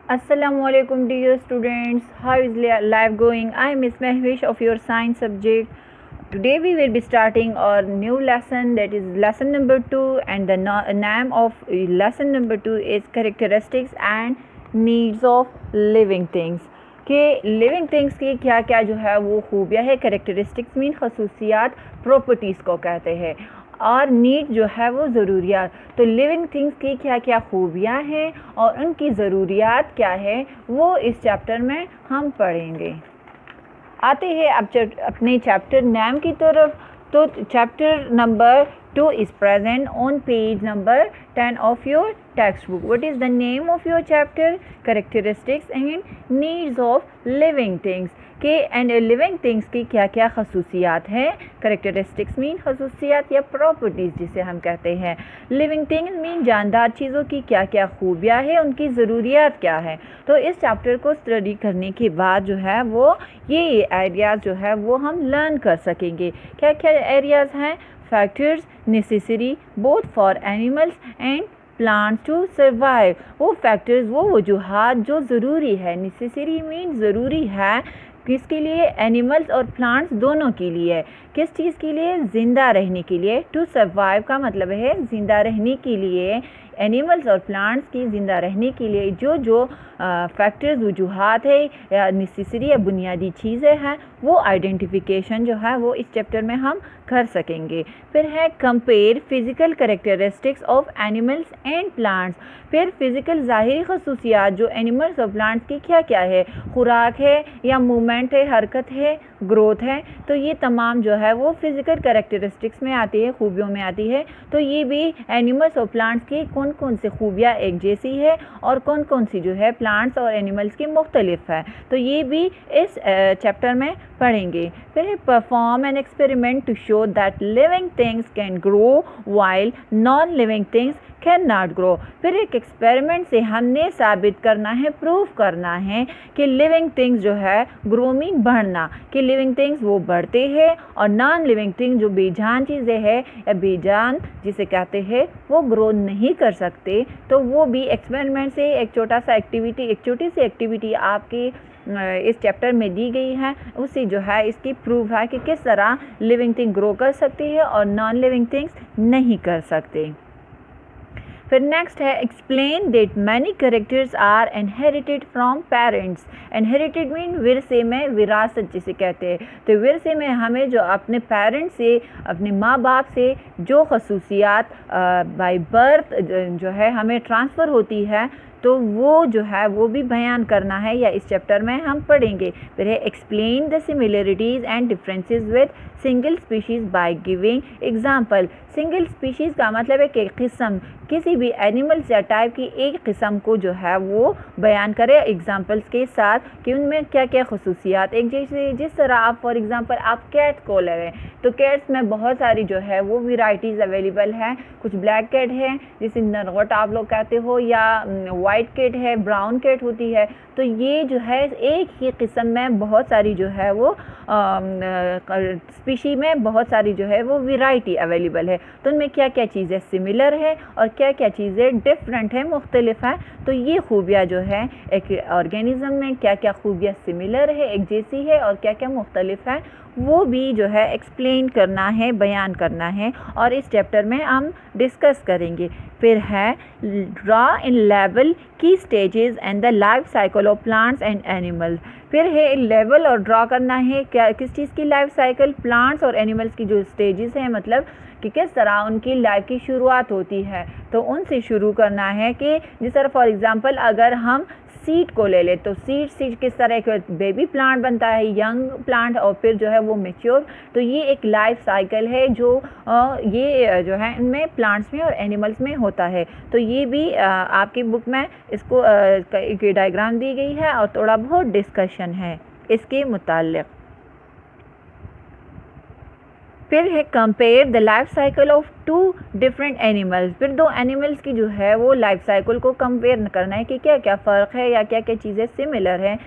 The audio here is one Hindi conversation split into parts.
Assalamualaikum dear students, how is life going? I am Miss Mehwish of your science subject. Today we will be starting our new lesson, that is lesson number 2, and the name of lesson number 2 is characteristics and needs of living things. कि लिविंग थिंग्स की क्या क्या जो है वो खूबियाँ है, करेक्टरिस्टिक्स मीन खसूसियात, प्रॉपर्टीज़ को कहते हैं, और नीड जो है वो ज़रूरियात। तो लिविंग थिंग्स की क्या क्या खूबियाँ हैं और उनकी ज़रूरियात क्या है वो इस चैप्टर में हम पढ़ेंगे। आते हैं अब अपने चैप्टर नेम की तरफ। तो chapter number 2 is present on page number 10 of your textbook. What is the name of your chapter? Characteristics and needs of living things. के एंड लिविंग थिंग्स की क्या क्या खसूसियात हैं। करेक्टरिस्टिक्स मीन खसूसियात या प्रॉपर्टीज़ जिसे हम कहते हैं। लिविंग थिंग्स मीन जानदार चीज़ों की क्या क्या खूबियाँ हैं, उनकी ज़रूरियात क्या है। तो इस चैप्टर को स्टडी करने के बाद जो है वो ये एरियाज़ जो है वो हम लर्न कर सकेंगे। क्या क्या एरियाज़ हैं? Factors necessary both for animals and plants to survive. वो फैक्टर्स, वो वजूहात जो ज़रूरी है, नेसेसरी मीन ज़रूरी है किसके लिए? एनिमल्स और प्लांट्स दोनों के लिए। किस चीज़ के लिए? ज़िंदा रहने के लिए। टू सर्वाइव का मतलब है ज़िंदा रहने के लिए। एनिमल्स और प्लांट्स की ज़िंदा रहने के लिए जो जो फैक्टर्स वजूहात है या नेसेसरी या बुनियादी चीज़ें हैं वो आइडेंटिफिकेशन जो है वो इस चैप्टर में हम कर सकेंगे। फिर है compare physical characteristics of animals and plants. फिर फिज़िकल ज़ाहिरी खसूसियात जो एनिमल्स और प्लांट्स की क्या क्या है, खुराक है या मूवमेंट है, हरकत है, ग्रोथ है, तो ये तमाम जो है वो फिज़िकल करेक्टरिस्टिक्स में आती है, खूबियों में आती है। तो ये भी एनिमल्स और प्लांट्स की कौन कौन सी खूबियाँ एक जैसी है और कौन कौन सी जो है प्लांट्स और एनिमल्स की मुख्तलिफ है, तो ये भी इस चैप्टर में पढ़ेंगे। फिर perform an experiment to show that living things can grow while non living things can not grow. फिर एक एक्सपेरिमेंट से हमने साबित करना है, प्रूव करना है कि लिविंग थिंग्स जो है ग्रो मीन बढ़ना, कि लिविंग थिंग्स वो बढ़ते हैं और नॉन लिविंग थिंग्स जो बेजान चीज़ें हैं या बेजान जिसे कहते हैं वो ग्रो नहीं कर सकते। तो वो भी एक्सपेरिमेंट से एक छोटा सा एक्टिविटी, एक छोटी सी एक्टिविटी आपकी इस चैप्टर में दी गई है, उससे जो है इसकी प्रूफ है कि किस तरह लिविंग थिंग ग्रो कर सकती है और नॉन लिविंग थिंग्स नहीं कर सकते। फिर नेक्स्ट है explain that many characters are inherited from parents. Inherited mean विरसे में, विरासत जिसे कहते हैं। तो विरसे में हमें जो अपने पेरेंट्स से, अपने माँ बाप से जो खसूसियात बाय बर्थ जो है हमें ट्रांसफ़र होती है, तो वो जो है वो भी बयान करना है या इस चैप्टर में हम पढ़ेंगे। फिर है explain the similarities and differences with single species by giving example. Single species का मतलब है कि किस्म, किसी भी एनिमल्स या टाइप की एक किस्म को जो है वो बयान करें एग्जांपल्स के साथ कि उनमें क्या क्या खसूसियात एक जैसे। जिस तरह आप फॉर एग्जांपल आप कैट को ले लें, तो कैट्स में बहुत सारी जो है वो वेराइटीज़ अवेलेबल हैं। कुछ ब्लैक कैट है जिसे नरगट आप लोग कहते हो, या वाइट कैट है, ब्राउन कैट होती है। तो ये जो है एक ही किस्म में बहुत सारी जो है वो स्पीशी में बहुत सारी जो है वो वैरायटी अवेलेबल है। तो उनमें क्या क्या चीज़ें सिमिलर है और क्या क्या चीज़ें डिफरेंट है, मुख्तलिफ है। तो ये खूबियाँ जो है एक ऑर्गेनिज़म में क्या क्या खूबियाँ सिमिलर है, एक जैसी है, और क्या क्या मुख्तलिफ है, वो भी जो है एक्सप्लेन करना है, बयान करना है, और इस चैप्टर में हम डिस्कस करेंगे। फिर है ड्रा इन लेवल की stages and the life cycle of plants and animals. फिर है लेवल और ड्रा करना है क्या, किस चीज़ की लाइफ साइकिल, प्लांट्स और एनिमल्स की जो स्टेजेस हैं, मतलब कि किस तरह उनकी लाइफ की शुरुआत होती है। तो उनसे शुरू करना है कि जिस तरह फॉर एग्जांपल अगर हम सीड को ले ले, तो सीड किस तरह एक बेबी प्लांट बनता है, यंग प्लांट, और फिर जो है वो मैच्योर। तो ये एक लाइफ साइकिल है जो ये जो है इनमें प्लांट्स में और एनिमल्स में होता है। तो ये भी आपकी बुक में इसको एक डायग्राम दी गई है और थोड़ा बहुत डिस्कशन है इसके मुताल्लिक़। फिर है compare the life cycle of two different animals. फिर दो एनिमल्स की जो है वो लाइफ साइकिल को कंपेयर करना है कि क्या क्या फ़र्क है या क्या क्या चीज़ें सिमिलर हैं।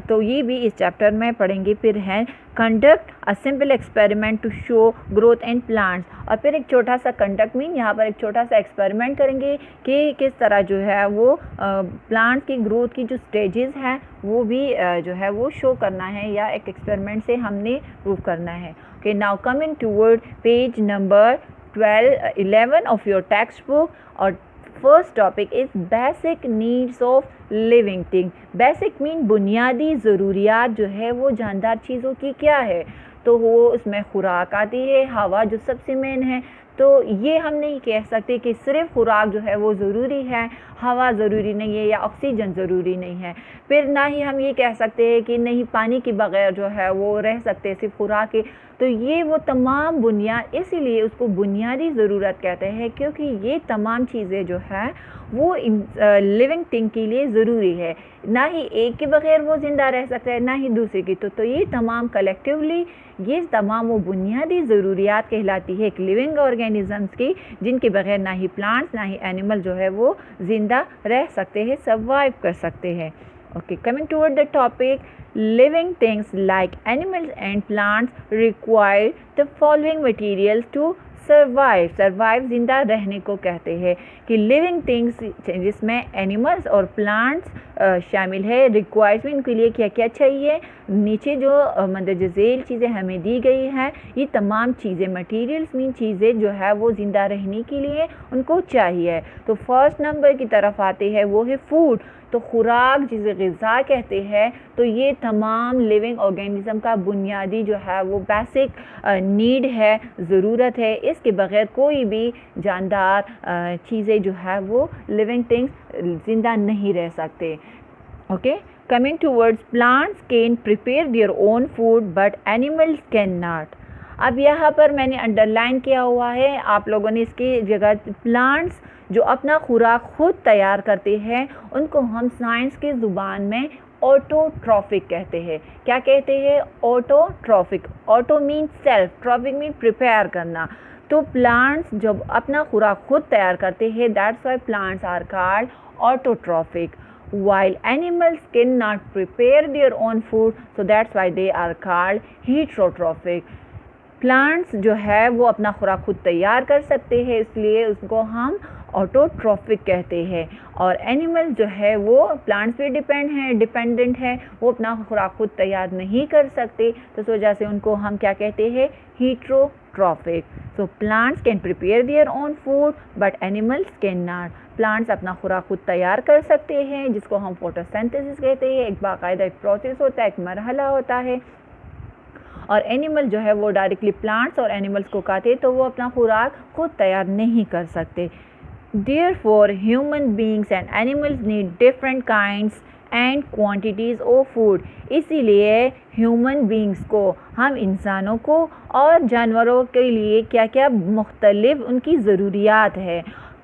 तो ये भी इस चैप्टर में पढ़ेंगे। फिर है conduct a simple experiment to show growth in plants. और फिर एक छोटा सा कंडक्ट मीन यहाँ पर एक छोटा सा एक्सपेरिमेंट करेंगे कि किस तरह जो है वो प्लांट्स की ग्रोथ की जो स्टेजेस हैं वो भी जो है वो शो करना है या एक एक्सपेरिमेंट से हमने प्रूव करना है। Okay, now coming toward page number 11 of your textbook, और first topic is basic needs of living thing. Basic mean बुनियादी ज़रूरियात जो है वो जानदार चीज़ों की क्या है, तो वो उसमें खुराक आती है, हवा जो सबसे मेन है। तो ये हम नहीं कह सकते कि सिर्फ खुराक जो है वो ज़रूरी है, हवा ज़रूरी नहीं है या ऑक्सीजन ज़रूरी नहीं है। फिर ना ही हम ये कह सकते हैं कि नहीं पानी के बगैर जो है वो रह सकते हैं, सिर्फ खुराक के। तो ये वो तमाम बुनियाद, इसीलिए उसको बुनियादी ज़रूरत कहते हैं, क्योंकि ये तमाम चीज़ें जो है वो लिविंग थिंग के लिए ज़रूरी है। ना ही एक के बगैर वो ज़िंदा रह सकता है, ना ही दूसरे की। तो ये तमाम कलेक्टिवली ये तमाम वो बुनियादी ज़रूरियात कहलाती है एक लिविंग ऑर्गेनिज़म्स की, जिनके बगैर ना ही प्लांट्स ना ही एनिमल जो है वो ज़िंदा रह सकते हैं, सर्वाइव कर सकते हैं। Okay, coming toward the topic, living things like animals and plants require the following materials to survive। survive जिंदा रहने को कहते हैं कि living things जिसमें animals और plants शामिल है। requires में इनके लिए क्या क्या चाहिए, नीचे जो मंदरज झेल चीज़ें हमें दी गई हैं, ये तमाम चीज़ें मटेरियल्स मीन चीज़ें जो है वो ज़िंदा रहने के लिए उनको चाहिए। तो फर्स्ट नंबर की तरफ आते हैं वो है फूड। तो खुराक जिसे ग़िज़ा कहते हैं, तो ये तमाम लिविंग ऑर्गेनिज़म का बुनियादी जो है वो बेसिक नीड है, ज़रूरत है। इसके बग़ैर कोई भी जानदार चीज़ें जो है वो लिविंग थिंग्स ज़िंदा नहीं रह सकते। Okay, coming towards plants can prepare their own food but animals can not. अब यहाँ पर मैंने अंडरलाइन किया हुआ है, आप लोगों ने इसकी जगह प्लांट्स जो अपना खुराक खुद तैयार करते हैं उनको हम साइंस की ज़ुबान में ऑटोट्रॉफिक कहते हैं। क्या कहते हैं? Autotrophic. Auto mean self, trophic mean prepare करना। तो प्लांट्स जब अपना खुराक खुद तैयार करते हैं, that's why plants are called autotrophic. while animals cannot prepare their own food, so that's why they are called heterotrophic। Plants जो है वो अपना खुराक खुद तैयार कर सकते हैं, इसलिए उसको हम ऑटोट्रॉफिक कहते हैं। और एनिमल जो है वो प्लांट्स पे डिपेंडेंट है, वो अपना खुराक खुद तैयार नहीं कर सकते, तो इस वजह से उनको हम क्या कहते हैं? heterotrophic। So plants can prepare their own food but animals can not. Plants अपना खुराक खुद तैयार कर सकते हैं, जिसको हम फोटोसिंथेसिस कहते हैं। एक बाकायदा एक प्रोसेस होता है, एक मरहला होता है। और एनिमल जो है वो डायरेक्टली प्लांट्स और एनिमल्स को खाते, तो वो अपना खुराक खुद तैयार नहीं कर सकते। Therefore, human beings and animals need different kinds and quantities of food। इसीलिए ह्यूमन बींग्स को, हम इंसानों को और जानवरों के लिए क्या क्या मुख्तलिफ उनकी ज़रूरियात है,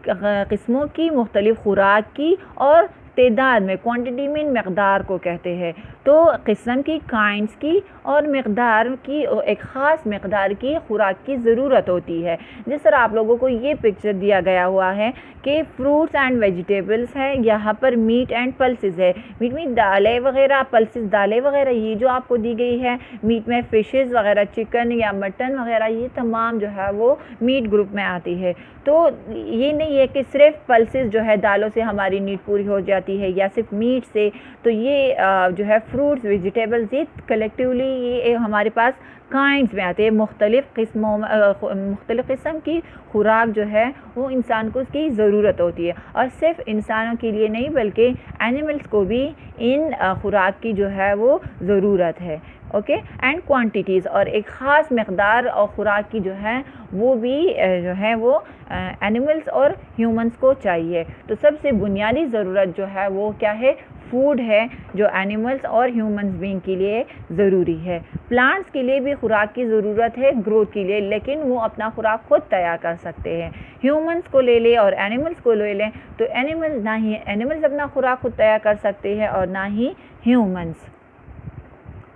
किस्मों की, मुख्तलिफ खुराक की और तादाद में। क्वांटिटी में मकदार को कहते हैं। तो किस्म की, काइंड्स की और मकदार की, एक ख़ास मकदार की खुराक की ज़रूरत होती है। जिस तरह आप लोगों को ये पिक्चर दिया गया हुआ है कि फ्रूट्स एंड वेजिटेबल्स है, यहाँ पर मीट एंड पल्सेस है। मीट में दालें वगैरह, पल्सेस दालें वगैरह, ये जो आपको दी गई है। मीट में फ़िशेज़ वगैरह, चिकन या मटन वगैरह, ये तमाम जो है वो मीट ग्रुप में आती है। तो ये नहीं है कि सिर्फ पल्सेस जो है दालों से हमारी नीड पूरी हो जाती है या सिर्फ मीट से। तो ये जो है फ्रूट्स, वेजिटेबल्स, ये कलेक्टिवली ये हमारे पास काइंड्स में आते हैं। मुख्तलिफ़ किस्म की खुराक जो है वो इंसान को उसकी ज़रूरत होती है, और सिर्फ इंसानों के लिए नहीं बल्कि एनिमल्स को भी इन खुराक की जो है वो ज़रूरत है। ओके, एंड क्वांटिटीज़, और एक ख़ास मकदार और ख़ुराक की जो है वो भी जो है वो एनिमल्स और ह्यूमंस को चाहिए। तो सबसे बुनियादी ज़रूरत जो है वो क्या है? फूड है, जो एनिमल्स और ह्यूमंस बीइंग के लिए ज़रूरी है। प्लांट्स के लिए भी खुराक की ज़रूरत है ग्रोथ के लिए, लेकिन वो अपना खुराक खुद तैयार कर सकते हैं। ह्यूमंस को ले लें और एनिमल्स को ले लें, तो एनिमल्स अपना खुराक खुद तैयार कर सकते हैं और ना ही humans.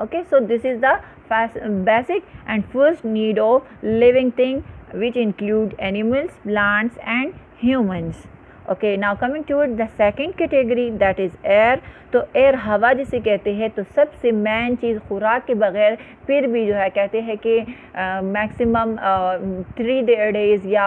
Okay, so this is the basic and first need of living thing which include animals, plants and humans. Okay, now coming toward the second category, that is air. तो एयर हवा जिसे कहते हैं, तो सबसे मेन चीज़ खुराक के बगैर फिर भी जो है कहते हैं कि मैक्सिमम 3 डेज़ या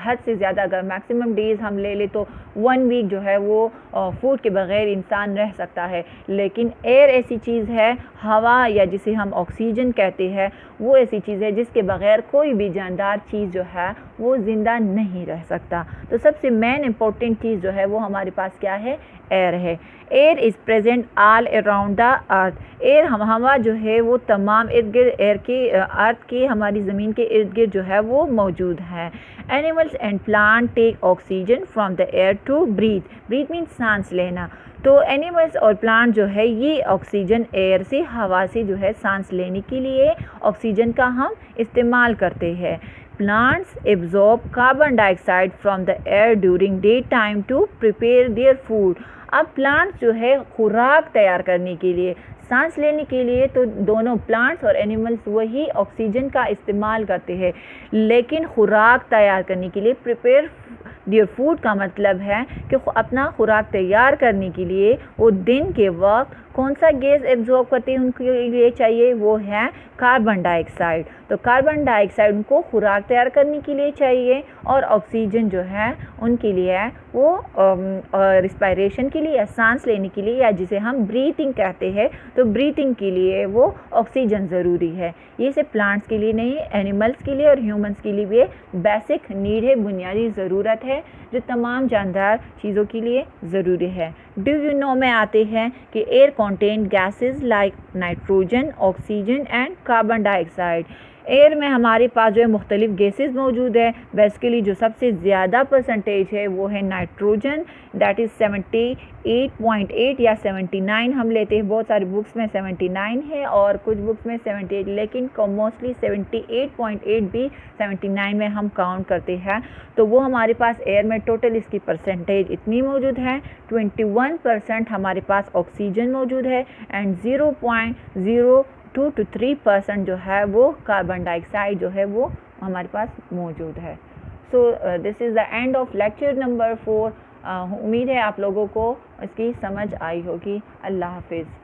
हद से ज़्यादा अगर मैक्सिमम डेज़ हम ले ले तो 1 वीक जो है वो फूड के बगैर इंसान रह सकता है। लेकिन एयर ऐसी चीज़ है, हवा या जिसे हम ऑक्सीजन कहते हैं, वो ऐसी चीज़ है जिसके बगैर कोई भी जानदार चीज़ जो है वो ज़िंदा नहीं रह सकता। तो सबसे मेन इम्पोर्टेंट चीज़ जो है वो हमारे पास क्या है, एयर है। Air is present all around the earth. Air हवा जो है वो तमाम इर्द गिर्द एयर की अर्थ की हमारी ज़मीन के इर्द गिर्द जो है वो मौजूद है। Animals and plant take oxygen from the air to breathe. Breathe means सांस लेना। तो एनिमल्स और प्लांट जो है ये ऑक्सीजन एयर से, हवा से जो है सांस लेने के लिए ऑक्सीजन का हम इस्तेमाल करते हैं। Plants absorb carbon dioxide from the air during daytime to prepare their food. अब प्लांट्स जो है खुराक तैयार करने के लिए, सांस लेने के लिए, तो दोनों प्लांट्स और एनिमल्स वही ऑक्सीजन का इस्तेमाल करते हैं, लेकिन खुराक तैयार करने के लिए प्रिपेयर देयर फूड का मतलब है कि अपना खुराक तैयार करने के लिए वो दिन के वक्त कौन सा गैस एब्जॉर्ब करते हैं उनके लिए चाहिए, वो है कार्बन डाइऑक्साइड। तो कार्बन डाइऑक्साइड उनको खुराक तैयार करने के लिए चाहिए और ऑक्सीजन जो है उनके लिए है वो रिस्पायरेशन के लिए या सांस लेने के लिए, या जिसे हम ब्रीथिंग कहते हैं, तो ब्रीथिंग के लिए वो ऑक्सीजन ज़रूरी है। ये सिर्फ प्लांट्स के लिए नहीं, एनिमल्स के लिए और ह्यूमंस के लिए भी बेसिक नीड है, बुनियादी ज़रूरत है जो तमाम जानदार चीज़ों के लिए ज़रूरी है। डू यू नो में आते हैं कि air contain gases like nitrogen, oxygen and carbon dioxide. Air में हमारे पास जो है मुख्तलिफ गैसेस मौजूद है। बेसिकली जो सबसे ज़्यादा परसेंटेज है वो है नाइट्रोजन, दैट इज़ 78.8 या 79 हम लेते हैं। बहुत सारी बुक्स में 79 है और कुछ बुक्स में 78, लेकिन मोस्टली 78.8 भी 79 में हम काउंट करते हैं। तो वो हमारे पास एयर में टोटल इसकी परसेंटेज इतनी मौजूद है। 21% हमारे पास ऑक्सीजन मौजूद है एंड 0.02 to 3% जो है वो कार्बन डाइऑक्साइड जो है वो हमारे पास मौजूद है। So this is the end of lecture number 4। उम्मीद है आप लोगों को इसकी समझ आई होगी। अल्लाह हाफिज़।